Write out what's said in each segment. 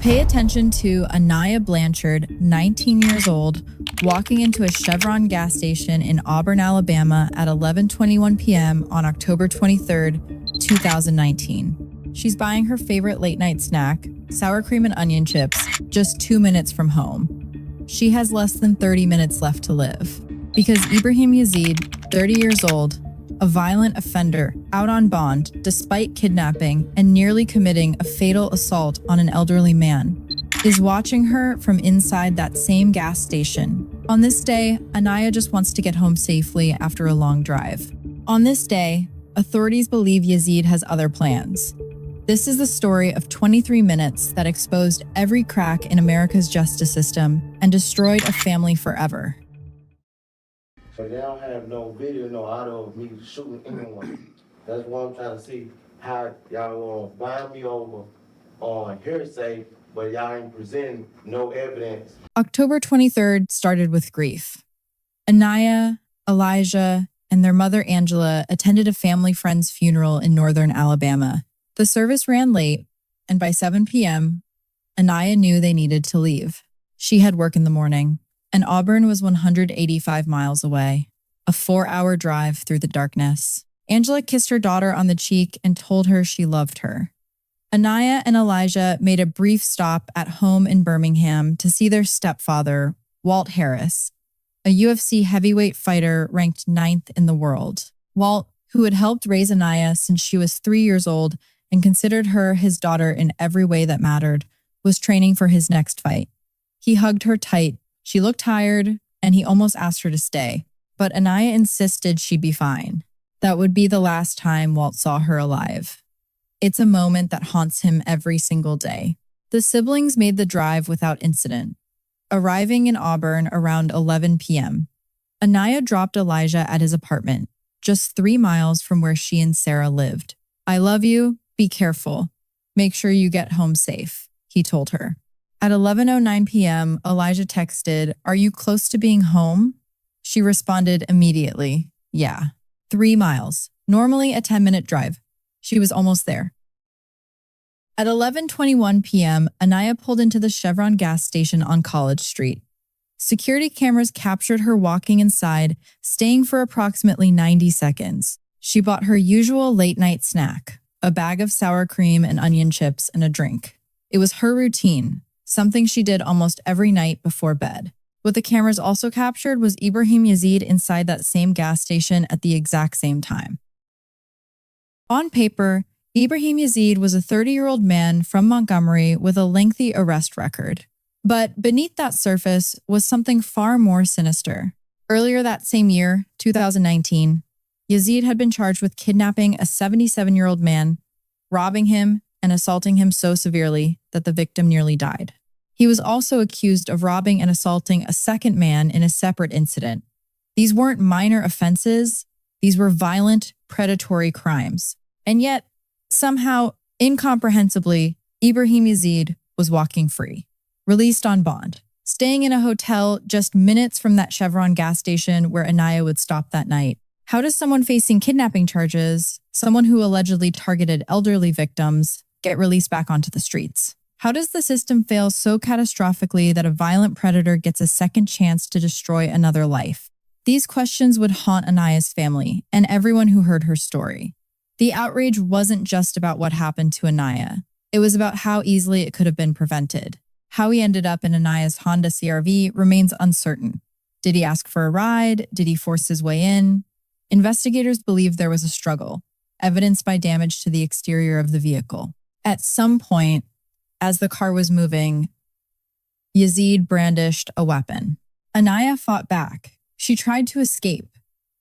Pay attention to Anaya Blanchard, 19 years old, walking into a Chevron gas station in Auburn, Alabama at 11:21 p.m. on October 23, 2019. She's buying her favorite late-night snack, sour cream and onion chips, just 2 minutes from home. She has less than 30 minutes left to live. Because Ibrahim Yazid, 30 years old, a violent offender, out on bond despite kidnapping and nearly committing a fatal assault on an elderly man, is watching her from inside that same gas station. On this day, Anaya just wants to get home safely after a long drive. On this day, authorities believe Yazid has other plans. This is the story of 23 minutes that exposed every crack in America's justice system and destroyed a family forever. So they don't have no video, no audio of me shooting anyone. That's what I'm trying to see, how y'all wanna bind me over on hearsay, but y'all ain't presenting no evidence. October 23rd started with grief. Anaya, Elijah, and their mother Angela attended a family friend's funeral in northern Alabama. The service ran late, and by 7 p.m., Anaya knew they needed to leave. She had work in the morning, and Auburn was 185 miles away, a 4-hour drive through the darkness. Angela kissed her daughter on the cheek and told her she loved her. Anaya and Elijah made a brief stop at home in Birmingham to see their stepfather, Walt Harris, a UFC heavyweight fighter ranked 9th in the world. Walt, who had helped raise Anaya since she was 3 years old and considered her his daughter in every way that mattered, was training for his next fight. He hugged her tight. She looked tired, and he almost asked her to stay, but Anaya insisted she'd be fine. That would be the last time Walt saw her alive. It's a moment that haunts him every single day. The siblings made the drive without incident, arriving in Auburn around 11 p.m. Anaya dropped Elijah at his apartment, just 3 miles from where she and Sarah lived. "I love you. Be careful. Make sure you get home safe," he told her. At 11:09 p.m., Elijah texted, "Are you close to being home?" She responded immediately, "Yeah." 3 miles, normally a 10-minute drive. She was almost there. At 11:21 p.m., Anaya pulled into the Chevron gas station on College Street. Security cameras captured her walking inside, staying for approximately 90 seconds. She bought her usual late-night snack, a bag of sour cream and onion chips and a drink. It was her routine, something she did almost every night before bed. What the cameras also captured was Ibrahim Yazid inside that same gas station at the exact same time. On paper, Ibrahim Yazid was a 30-year-old man from Montgomery with a lengthy arrest record. But beneath that surface was something far more sinister. Earlier that same year, 2019, Yazid had been charged with kidnapping a 77-year-old man, robbing him, and assaulting him so severely that the victim nearly died. He was also accused of robbing and assaulting a second man in a separate incident. These weren't minor offenses, these were violent, predatory crimes. And yet, somehow, incomprehensibly, Ibrahim Yazid was walking free, released on bond, staying in a hotel just minutes from that Chevron gas station where Anaya would stop that night. How does someone facing kidnapping charges, someone who allegedly targeted elderly victims, get released back onto the streets? How does the system fail so catastrophically that a violent predator gets a second chance to destroy another life? These questions would haunt Anaya's family and everyone who heard her story. The outrage wasn't just about what happened to Anaya. It was about how easily it could have been prevented. How he ended up in Anaya's Honda CR-V remains uncertain. Did he ask for a ride? Did he force his way in? Investigators believe there was a struggle, evidenced by damage to the exterior of the vehicle. At some point, as the car was moving, Yazid brandished a weapon. Anaya fought back. She tried to escape.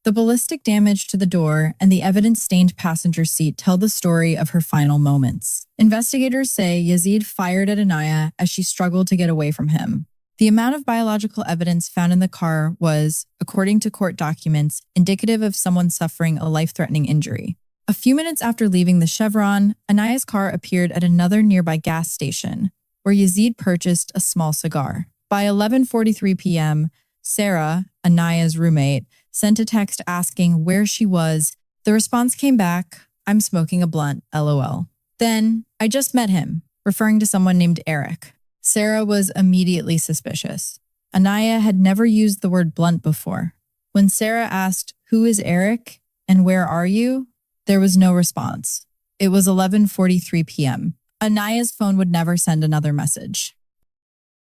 The ballistic damage to the door and the evidence-stained passenger seat tell the story of her final moments. Investigators say Yazid fired at Anaya as she struggled to get away from him. The amount of biological evidence found in the car was, according to court documents, indicative of someone suffering a life-threatening injury. A few minutes after leaving the Chevron, Anaya's car appeared at another nearby gas station, where Yazid purchased a small cigar. By 11:43 p.m., Sarah, Anaya's roommate, sent a text asking where she was. The response came back, "I'm smoking a blunt, LOL." Then, "I just met him," referring to someone named Eric. Sarah was immediately suspicious. Anaya had never used the word blunt before. When Sarah asked, "Who is Eric and where are you?" there was no response. It was 11:43 p.m. Anaya's phone would never send another message.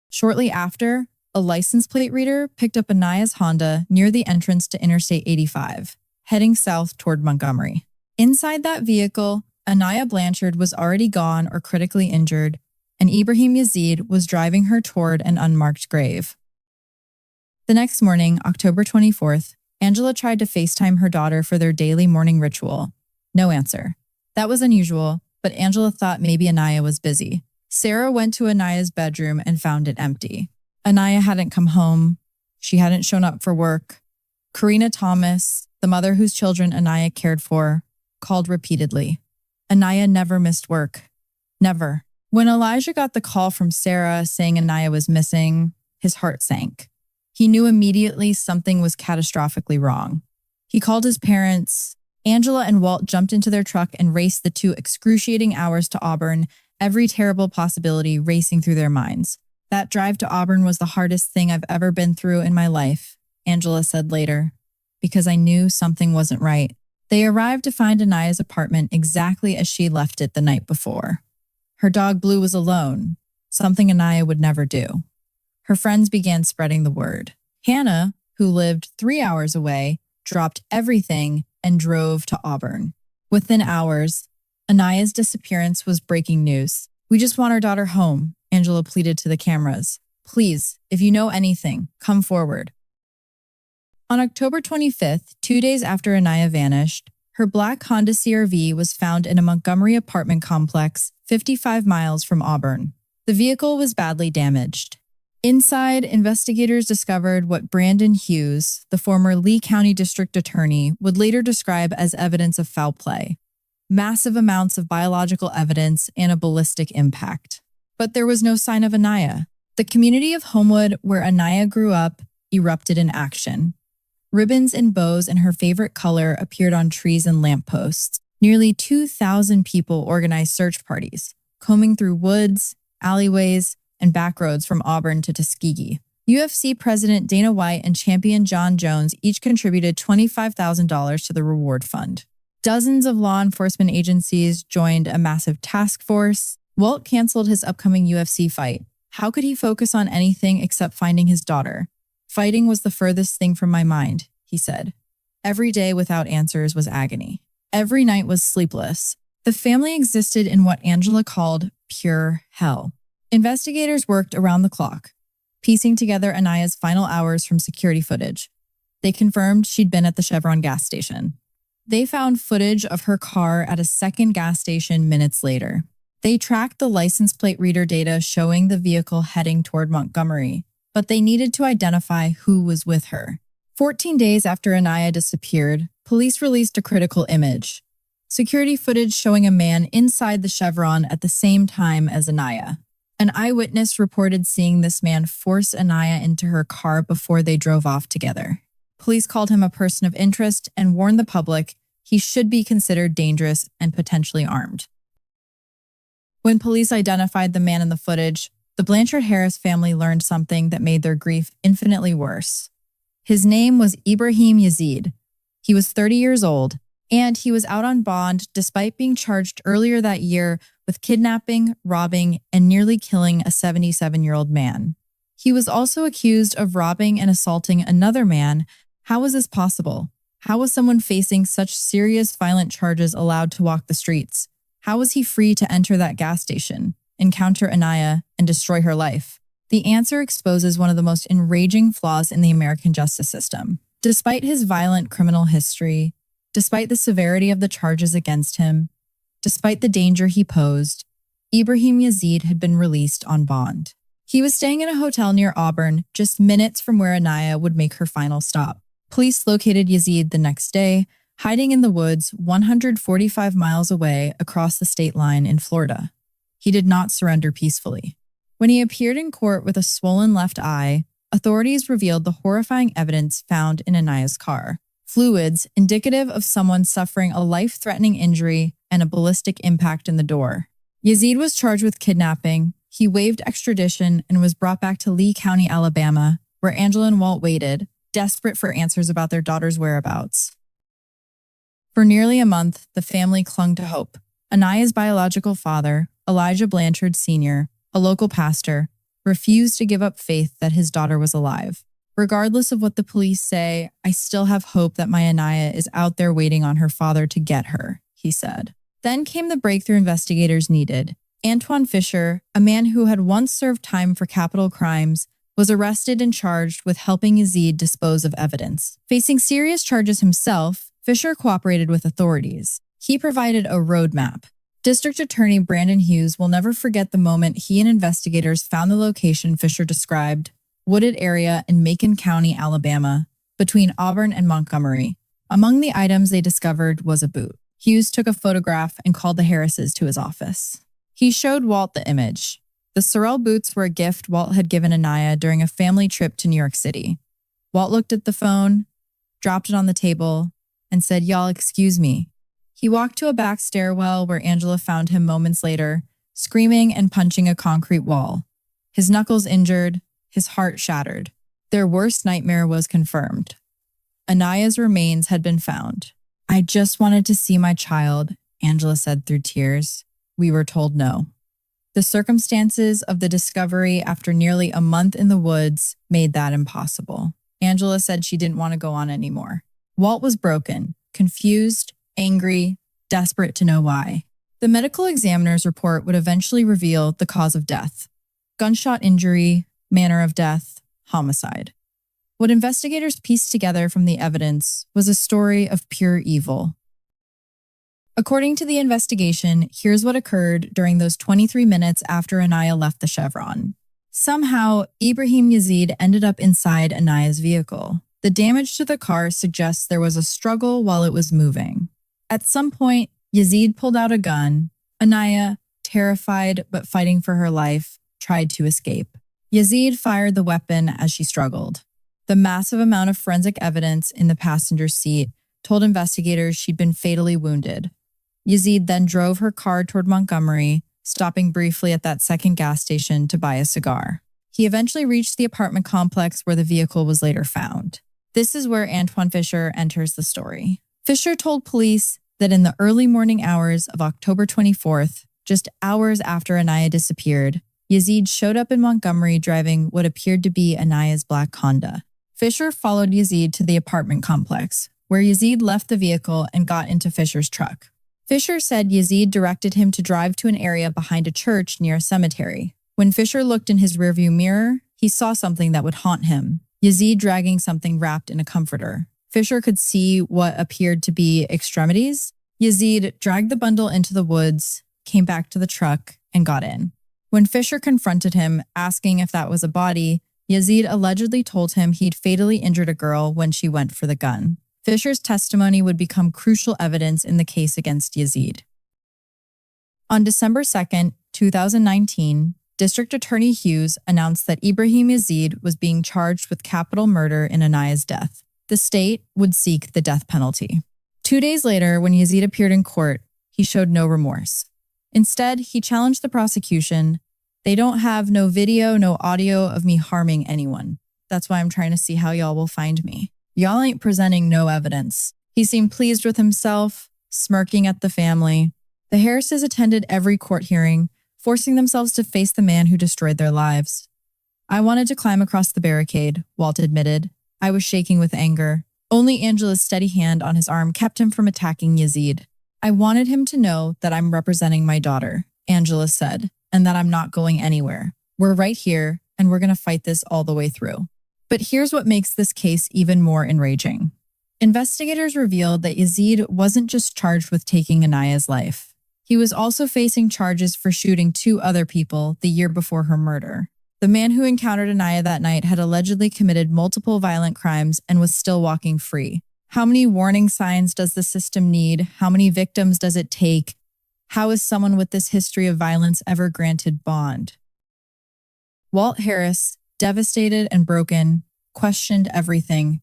Shortly after, a license plate reader picked up Anaya's Honda near the entrance to Interstate 85, heading south toward Montgomery. Inside that vehicle, Anaya Blanchard was already gone or critically injured, and Ibrahim Yazid was driving her toward an unmarked grave. The next morning, October 24th, Angela tried to FaceTime her daughter for their daily morning ritual. No answer. That was unusual, but Angela thought maybe Anaya was busy. Sarah went to Anaya's bedroom and found it empty. Anaya hadn't come home. She hadn't shown up for work. Karina Thomas, the mother whose children Anaya cared for, called repeatedly. Anaya never missed work. Never. When Elijah got the call from Sarah saying Anaya was missing, his heart sank. He knew immediately something was catastrophically wrong. He called his parents. Angela and Walt jumped into their truck and raced the 2 excruciating hours to Auburn, every terrible possibility racing through their minds. That drive to Auburn was the hardest thing I've ever been through in my life, Angela said later, because I knew something wasn't right. They arrived to find Anaya's apartment exactly as she left it the night before. Her dog Blue was alone, something Anaya would never do. Her friends began spreading the word. Hannah, who lived 3 hours away, dropped everything and drove to Auburn. Within hours, Anaya's disappearance was breaking news. "We just want our daughter home," Angela pleaded to the cameras. "Please, if you know anything, come forward." On October 25th, 2 days after Anaya vanished, her black Honda CR-V was found in a Montgomery apartment complex 55 miles from Auburn. The vehicle was badly damaged. Inside, investigators discovered what Brandon Hughes, the former Lee County District Attorney, would later describe as evidence of foul play. Massive amounts of biological evidence and a ballistic impact. But there was no sign of Anaya. The community of Homewood, where Anaya grew up, erupted in action. Ribbons and bows in her favorite color appeared on trees and lampposts. Nearly 2,000 people organized search parties, combing through woods, alleyways, and back roads from Auburn to Tuskegee. UFC President Dana White and champion John Jones each contributed $25,000 to the reward fund. Dozens of law enforcement agencies joined a massive task force. Walt canceled his upcoming UFC fight. How could he focus on anything except finding his daughter? "Fighting was the furthest thing from my mind," he said. Every day without answers was agony. Every night was sleepless. The family existed in what Angela called pure hell. Investigators worked around the clock, piecing together Anaya's final hours from security footage. They confirmed she'd been at the Chevron gas station. They found footage of her car at a second gas station minutes later. They tracked the license plate reader data showing the vehicle heading toward Montgomery, but they needed to identify who was with her. 14 days after Anaya disappeared, police released a critical image. Security footage showing a man inside the Chevron at the same time as Anaya. An eyewitness reported seeing this man force Anaya into her car before they drove off together. Police called him a person of interest and warned the public he should be considered dangerous and potentially armed. When police identified the man in the footage, the Blanchard Harris family learned something that made their grief infinitely worse. His name was Ibrahim Yazid. He was 30 years old, and he was out on bond despite being charged earlier that year with kidnapping, robbing, and nearly killing a 77-year-old man. He was also accused of robbing and assaulting another man. How was this possible? How was someone facing such serious violent charges allowed to walk the streets? How was he free to enter that gas station, encounter Anaya, and destroy her life? The answer exposes one of the most enraging flaws in the American justice system. Despite his violent criminal history, despite the severity of the charges against him, despite the danger he posed, Ibrahim Yazid had been released on bond. He was staying in a hotel near Auburn, just minutes from where Anaya would make her final stop. Police located Yazid the next day, hiding in the woods 145 miles away across the state line in Florida. He did not surrender peacefully. When he appeared in court with a swollen left eye, authorities revealed the horrifying evidence found in Anaya's car. Fluids indicative of someone suffering a life-threatening injury and a ballistic impact in the door. Yazid was charged with kidnapping, he waived extradition and was brought back to Lee County, Alabama, where Angela and Walt waited, desperate for answers about their daughter's whereabouts. For nearly a month, the family clung to hope. Aniya's biological father, Elijah Blanchard Sr., a local pastor, refused to give up faith that his daughter was alive. Regardless of what the police say, I still have hope that my Aniya is out there waiting on her father to get her, he said. Then came the breakthrough investigators needed. Antwon Fisher, a man who had once served time for capital crimes, was arrested and charged with helping Yazid dispose of evidence. Facing serious charges himself, Fisher cooperated with authorities. He provided a roadmap. District Attorney Brandon Hughes will never forget the moment he and investigators found the location Fisher described, wooded area in Macon County, Alabama, between Auburn and Montgomery. Among the items they discovered was a boot. Hughes took a photograph and called the Harrises to his office. He showed Walt the image. The Sorel boots were a gift Walt had given Aniya during a family trip to New York City. Walt looked at the phone, dropped it on the table, and said, "Y'all excuse me." He walked to a back stairwell where Angela found him moments later, screaming and punching a concrete wall. His knuckles injured, his heart shattered. Their worst nightmare was confirmed. Aniya's remains had been found. "I just wanted to see my child," Angela said through tears. "We were told no." The circumstances of the discovery after nearly a month in the woods made that impossible. Angela said she didn't want to go on anymore. Walt was broken, confused, angry, desperate to know why. The medical examiner's report would eventually reveal the cause of death: gunshot injury, manner of death, homicide. What investigators pieced together from the evidence was a story of pure evil. According to the investigation, here's what occurred during those 23 minutes after Aniya left the Chevron. Somehow, Ibrahim Yazid ended up inside Aniya's vehicle. The damage to the car suggests there was a struggle while it was moving. At some point, Yazid pulled out a gun. Aniya, terrified but fighting for her life, tried to escape. Yazid fired the weapon as she struggled. The massive amount of forensic evidence in the passenger seat told investigators she'd been fatally wounded. Yazid then drove her car toward Montgomery, stopping briefly at that second gas station to buy a cigar. He eventually reached the apartment complex where the vehicle was later found. This is where Antwon Fisher enters the story. Fisher told police that in the early morning hours of October 24th, just hours after Aniya disappeared, Yazid showed up in Montgomery driving what appeared to be Aniya's black Honda. Fisher followed Yazid to the apartment complex, where Yazid left the vehicle and got into Fisher's truck. Fisher said Yazid directed him to drive to an area behind a church near a cemetery. When Fisher looked in his rearview mirror, he saw something that would haunt him: Yazid dragging something wrapped in a comforter. Fisher could see what appeared to be extremities. Yazid dragged the bundle into the woods, came back to the truck, and got in. When Fisher confronted him, asking if that was a body, Yazid allegedly told him he'd fatally injured a girl when she went for the gun. Fisher's testimony would become crucial evidence in the case against Yazid. On December 2nd, 2019, District Attorney Hughes announced that Ibrahim Yazid was being charged with capital murder in Aniya's death. The state would seek the death penalty. 2 days later, when Yazid appeared in court, he showed no remorse. Instead, he challenged the prosecution. "They don't have no video, no audio of me harming anyone. That's why I'm trying to see how y'all will find me. Y'all ain't presenting no evidence." He seemed pleased with himself, smirking at the family. The Harrises attended every court hearing, forcing themselves to face the man who destroyed their lives. "I wanted to climb across the barricade," Walt admitted. "I was shaking with anger. Only Angela's steady hand on his arm kept him from attacking Yazid. I wanted him to know that I'm representing my daughter," Angela said, "and that I'm not going anywhere. We're right here, and we're going to fight this all the way through." But here's what makes this case even more enraging. Investigators revealed that Yazid wasn't just charged with taking Aniya's life. He was also facing charges for shooting 2 other people the year before her murder. The man who encountered Aniya that night had allegedly committed multiple violent crimes and was still walking free. How many warning signs does the system need? How many victims does it take? How is someone with this history of violence ever granted bond? Walt Harris, devastated and broken, questioned everything,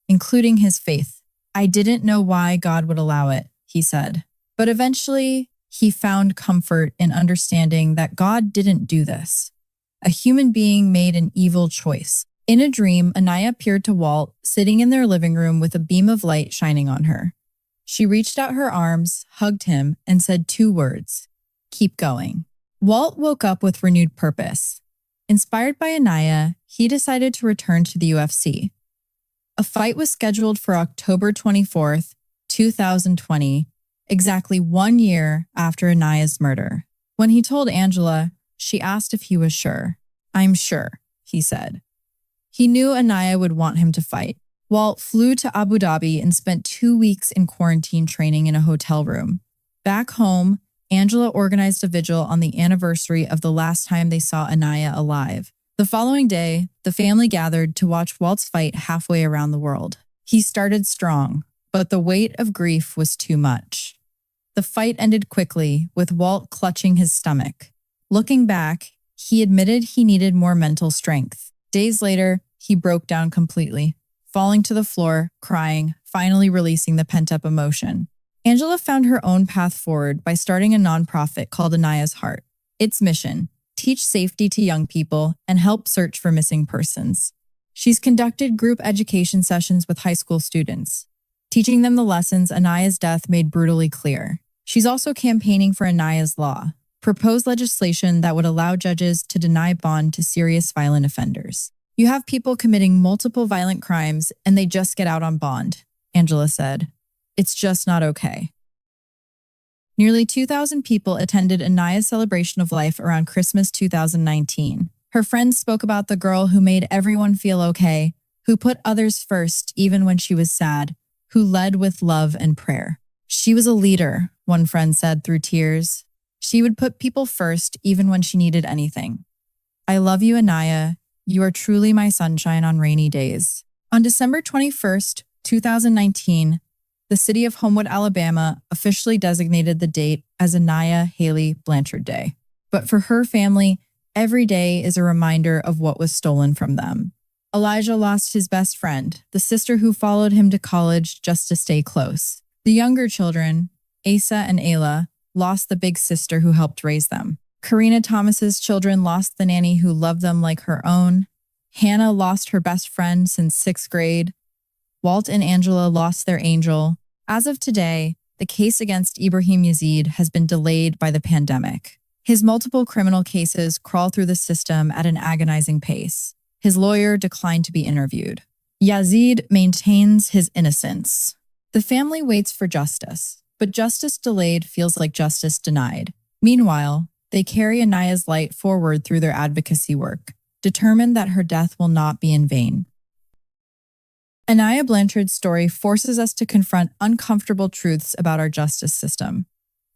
including his faith. "I didn't know why God would allow it," he said. "But eventually, he found comfort in understanding that God didn't do this. A human being made an evil choice. In a dream, Anaya appeared to Walt, sitting in their living room with a beam of light shining on her. She reached out her arms, hugged him, and said 2 words, "Keep going." Walt woke up with renewed purpose. Inspired by Anaya, he decided to return to the UFC. A fight was scheduled for October 24th, 2020, exactly 1 year after Anaya's murder. When he told Angela, she asked if he was sure. "I'm sure," he said. He knew Anaya would want him to fight. Walt flew to Abu Dhabi and spent 2 weeks in quarantine training in a hotel room. Back home, Angela organized a vigil on the anniversary of the last time they saw Anaya alive. The following day, the family gathered to watch Walt's fight halfway around the world. He started strong, but the weight of grief was too much. The fight ended quickly, with Walt clutching his stomach. Looking back, he admitted he needed more mental strength. Days later, he broke down completely, falling to the floor, crying, finally releasing the pent-up emotion. Angela found her own path forward by starting a nonprofit called Anaya's Heart. Its mission: teach safety to young people and help search for missing persons. She's conducted group education sessions with high school students, teaching them the lessons Anaya's death made brutally clear. She's also campaigning for Anaya's Law, proposed legislation that would allow judges to deny bond to serious violent offenders. "You have people committing multiple violent crimes and they just get out on bond," Angela said. "It's just not okay." Nearly 2,000 people attended Anaya's celebration of life around Christmas 2019. Her friends spoke about the girl who made everyone feel okay, who put others first even when she was sad, who led with love and prayer. "She was a leader," one friend said through tears. "She would put people first even when she needed anything. I love you, Anaya. You are truly my sunshine on rainy days." On December 21st, 2019, the city of Homewood, Alabama officially designated the date as Anaya Haley Blanchard Day. But for her family, every day is a reminder of what was stolen from them. Elijah lost his best friend, the sister who followed him to college just to stay close. The younger children, Asa and Ayla, lost the big sister who helped raise them. Karina Thomas's children lost the nanny who loved them like her own. Hannah lost her best friend since 6th grade. Walt and Angela lost their angel. As of today, the case against Ibrahim Yazid has been delayed by the pandemic. His multiple criminal cases crawl through the system at an agonizing pace. His lawyer declined to be interviewed. Yazid maintains his innocence. The family waits for justice, but justice delayed feels like justice denied. Meanwhile, they carry Anaya's light forward through their advocacy work, determined that her death will not be in vain. Anaya Blanchard's story forces us to confront uncomfortable truths about our justice system.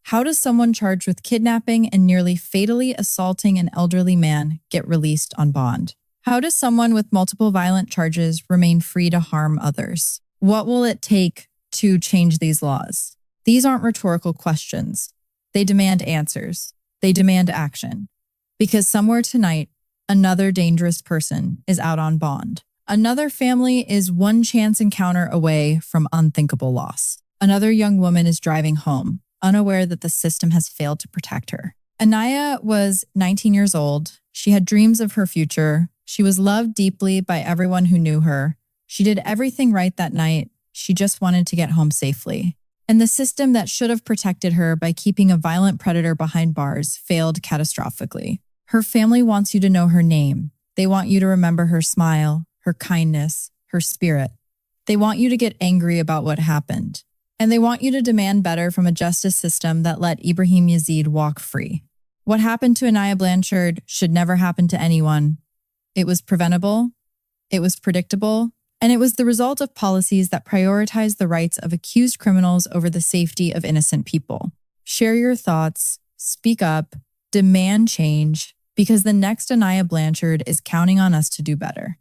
How does someone charged with kidnapping and nearly fatally assaulting an elderly man get released on bond? How does someone with multiple violent charges remain free to harm others? What will it take to change these laws? These aren't rhetorical questions. They demand answers. They demand action. Because somewhere tonight, another dangerous person is out on bond. Another family is one chance encounter away from unthinkable loss. Another young woman is driving home, unaware that the system has failed to protect her. Anaya was 19 years old. She had dreams of her future. She was loved deeply by everyone who knew her. She did everything right that night. She just wanted to get home safely. And the system that should have protected her by keeping a violent predator behind bars failed catastrophically. Her family wants you to know her name. They want you to remember her smile, her kindness, her spirit. They want you to get angry about what happened. And they want you to demand better from a justice system that let Ibrahim Yazid walk free. What happened to Anaya Blanchard should never happen to anyone. It was preventable, it was predictable, and it was the result of policies that prioritize the rights of accused criminals over the safety of innocent people. Share your thoughts, speak up, demand change, because the next Anaya Blanchard is counting on us to do better.